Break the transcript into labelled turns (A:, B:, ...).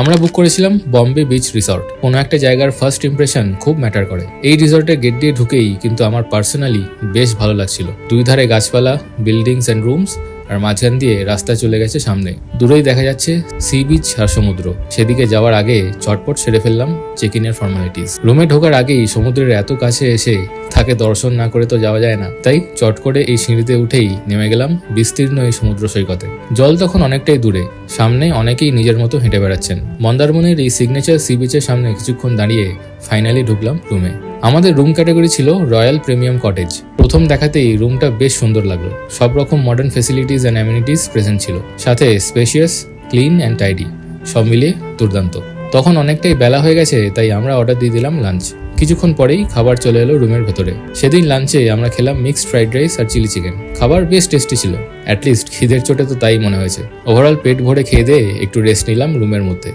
A: আমরা বুক করেছিলাম Bombay beach resort. কোনো একটা জায়গার ফার্স্ট ইমপ্রেশন খুব ম্যাটার করে। এই রিসর্টের গেট দিয়ে ঢুকেই কিন্তু আমার পার্সোনালি বেশ ভালো লাগছিল। দুই ধারে গাছপালা, বিল্ডিংস এন্ড রুমস, আর মাঝখান দিয়ে রাস্তা চলে গেছে সামনে। দূরেই দেখা যাচ্ছে সি বিচ আর সমুদ্র। সেদিকে যাওয়ার আগে চটপট সেরে ফেললাম চেক ইনের ফর্মালিটিস। রুমে ঢোকার আগেই সমুদ্রের এত কাছে এসে তাকে দর্শন না করে তো যাওয়া যায় না, তাই চট করে এই সিঁড়িতে উঠেই নেমে গেলাম বিস্তীর্ণ এই সমুদ্র সৈকতে। জল তখন অনেকটাই দূরে, সামনে অনেকেই নিজের মতো হেঁটে বেড়াচ্ছেন। মন্দারমনির এই সিগনেচার সি বিচের সামনে কিছুক্ষণ দাঁড়িয়ে ফাইনালি ঢুকলাম রুমে। আমাদের রুম ক্যাটাগরি ছিল রয়্যাল প্রিমিয়াম কটেজ। প্রথম দেখাতেই রুমটা বেশ সুন্দর লাগলো। সব রকম modern facilities and amenities present ছিল, সাথে স্পেশিয়াস, ক্লিন অ্যান্ড টাইডি, সব মিলিয়ে দুর্দান্ত। তখন অনেকটাই বেলা হয়ে গেছে, তাই আমরা অর্ডার দিয়ে দিলাম লাঞ্চ। কিছুক্ষণ পরেই খাবার চলে এলো রুমের ভেতরে। সেদিন লাঞ্চে আমরা খেলাম মিক্সড ফ্রাইড রাইস আর চিলি চিকেন। খাবার বেশ টেস্টি ছিল, অ্যাটলিস্ট খিদের চোটে তো তাই মনে হয়েছে। ওভারঅল পেট ভরে খেয়ে দিয়ে একটু রেস্ট নিলাম রুমের মধ্যে।